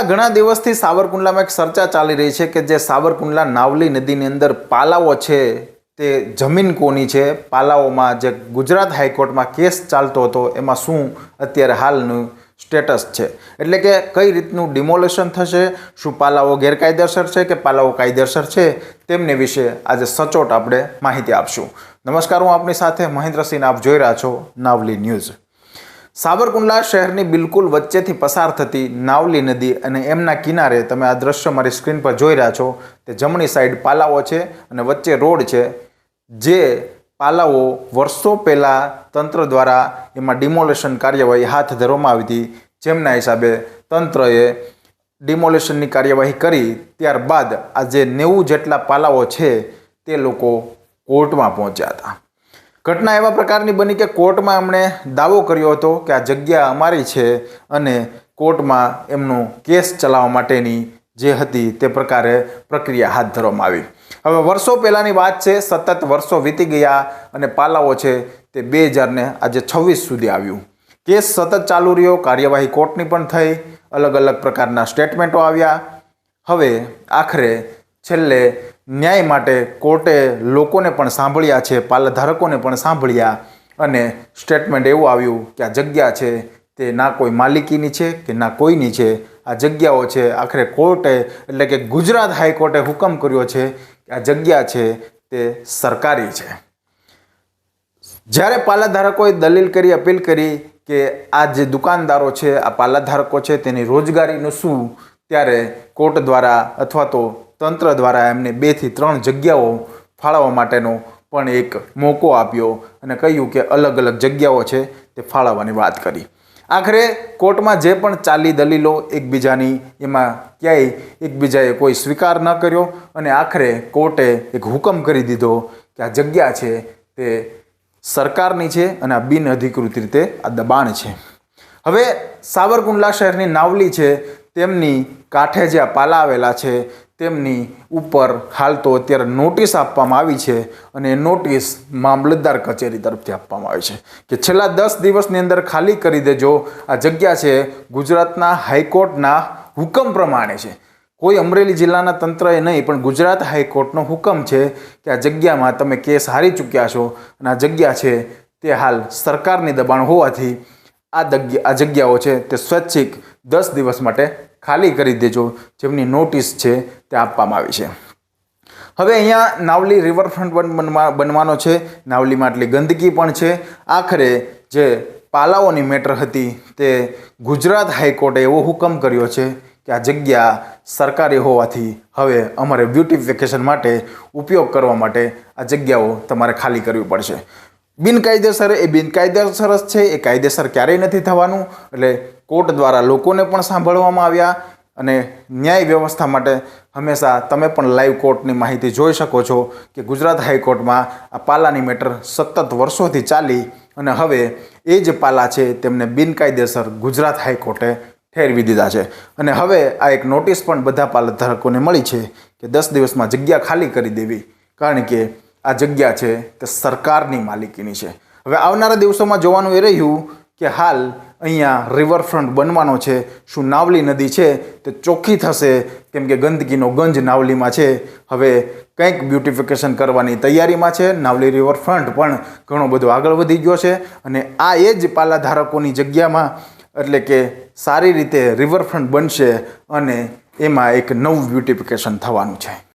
ઘણા દિવસથી સાવરકુંડલામાં એક ચર્ચા ચાલી રહી છે કે જે સાવરકુંડલા નાવલી નદીની અંદર પાલાઓ છે તે જમીન કોની છે। પાલાઓમાં જે ગુજરાત હાઈકોર્ટમાં કેસ ચાલતો હતો એમાં શું અત્યારે હાલનું સ્ટેટસ છે, એટલે કે કઈ રીતનું ડિમોલેશન થશે, શું પાલાઓ ગેરકાયદેસર છે કે પાલાઓ કાયદેસર છે, તેમને વિશે આજે સચોટ આપણે માહિતી આપશું। નમસ્કાર, હું આપની સાથે મહેન્દ્રસિંહ, આપ જોઈ રહ્યા છો નાવલી ન્યૂઝ। સાવરકુંડલા શહેરની બિલકુલ વચ્ચેથી પસાર થતી નાવલી નદી અને એમના કિનારે તમે આ દ્રશ્ય મારી સ્ક્રીન પર જોઈ રહ્યા છો તે જમણી સાઈડ પાલાઓ છે અને વચ્ચે રોડ છે। જે પાલાઓ વર્ષો પહેલાં તંત્ર દ્વારા એમાં ડિમોલેશન કાર્યવાહી હાથ ધરવામાં આવી હતી, જેમના હિસાબે તંત્રએ ડિમોલેશનની કાર્યવાહી કરી ત્યારબાદ આ જે 90 જેટલા પાલાઓ છે તે લોકો કોર્ટમાં પહોંચ્યા હતા। ઘટના એવા પ્રકારની બની કે કોર્ટમાં એમણે દાવો કર્યો હતો કે આ જગ્યા અમારી છે અને કોર્ટમાં એમનો કેસ ચલાવવા માટેની જે હતી તે પ્રકારે પ્રક્રિયા હાથ ધરવામાં આવી। હવે વર્ષો પહેલાંની વાત છે, સતત વર્ષો વીતી ગયા અને પાલાઓ છે તે 2026 સુધી આવ્યું। કેસ સતત ચાલુ રહ્યો, કાર્યવાહી કોર્ટની પણ થઈ, અલગ અલગ પ્રકારના સ્ટેટમેન્ટો આવ્યા। હવે આખરે છેલ્લે ન્યાય માટે કોર્ટે લોકોને પણ સાંભળ્યા છે, પાલાધારકોને પણ સાંભળ્યા અને સ્ટેટમેન્ટ એવું આવ્યું કે આ જગ્યા છે તે ના કોઈ માલિકીની છે કે ના કોઈની છે। આ જગ્યાઓ છે આખરે કોર્ટે એટલે કે ગુજરાત હાઈકોર્ટે હુકમ કર્યો છે કે આ જગ્યા છે તે સરકારી છે। જ્યારે પાલાધારકોએ દલીલ કરી, અપીલ કરી કે આ જે દુકાનદારો છે, આ પાલાધારકો છે, તેની રોજગારીનું શું, ત્યારે કોર્ટ દ્વારા અથવા તો તંત્ર દ્વારા એમને 2 થી 3 જગ્યાઓ ફાળવવા માટેનો પણ એક મોકો આપ્યો અને કહ્યું કે અલગ અલગ જગ્યાઓ છે તે ફાળવવાની વાત કરી। આખરે કોર્ટમાં જે પણ ચાલી દલીલો એકબીજાની, એમાં ક્યાંય એકબીજાએ કોઈ સ્વીકાર ન કર્યો અને આખરે કોર્ટે એક હુકમ કરી દીધો કે આ જગ્યા છે તે સરકારની છે અને આ બિનઅધિકૃત રીતે આ દબાણ છે। હવે સાવરકુંડલા શહેરની નાવલી છે તેમની કાંઠે જે આ પાલા આવેલા છે તેમની ઉપર હાલ તો અત્યારે નોટિસ આપવામાં આવી છે અને એ નોટિસ મામલતદાર કચેરી તરફથી આપવામાં આવી છે કે છેલ્લા 10 દિવસની અંદર ખાલી કરી દેજો। આ જગ્યા છે ગુજરાતના હાઈકોર્ટના હુકમ પ્રમાણે છે, કોઈ અમરેલી જિલ્લાના તંત્રએ નહીં પણ ગુજરાત હાઈકોર્ટનો હુકમ છે કે આ જગ્યામાં તમે કેસ હારી ચૂક્યા છો અને આ જગ્યા છે તે હાલ સરકારની દબાણ હોવાથી આ જગ્યાઓ છે તે સ્વૈચ્છિક 10 દિવસ માટે ખાલી કરી દેજો, જેમની નોટિસ છે તે આપવામાં આવી છે। હવે અહીંયા નાવલી રિવરફ્રન્ટ બનવાનો છે, નાવલીમાં આટલી ગંદકી પણ છે। આખરે જે પાલાઓની મેટર હતી તે ગુજરાત હાઈકોર્ટે એવો હુકમ કર્યો છે કે આ જગ્યા સરકારી હોવાથી હવે અમારે બ્યુટિફિકેશન માટે ઉપયોગ કરવા માટે આ જગ્યાઓ તમારે ખાલી કરવી પડશે। બિનકાયદેસર એ બિનકાયદેસર જ છે, એ કાયદેસર ક્યારેય નથી થવાનું। એટલે કોર્ટ દ્વારા લોકોને પણ સાંભળવામાં આવ્યા અને ન્યાય વ્યવસ્થા માટે હંમેશા તમે પણ લાઈવ કોર્ટની માહિતી જોઈ શકો છો કે ગુજરાત હાઈકોર્ટમાં આ પાલાની મેટર સતત વર્ષોથી ચાલી અને હવે એ જ પાલા છે તેમને બિનકાયદેસર ગુજરાત હાઈકોર્ટે ઠેરવી દીધા છે અને હવે આ એક નોટિસ પણ બધા પાલાધારકોને મળી છે કે 10 દિવસમાં જગ્યા ખાલી કરી દેવી, કારણ કે આ જગ્યા છે તે સરકારની માલિકીની છે। હવે આવનારા દિવસોમાં જોવાનું એ રહ્યું કે હાલ અહીંયા રિવરફ્રન્ટ બનવાનો છે, શું નાવલી નદી છે તે ચોખ્ખી થશે, કેમ કે ગંદકીનો ગંજ નાવલીમાં છે। હવે કંઈક બ્યુટિફિકેશન કરવાની તૈયારીમાં છે, નાવલી રિવરફ્રન્ટ પણ ઘણો બધો આગળ વધી ગયો છે અને આ એ જ પાલાધારકોની જગ્યામાં એટલે કે સારી રીતે રિવરફ્રન્ટ બનશે અને એમાં એક નવું બ્યુટિફિકેશન થવાનું છે।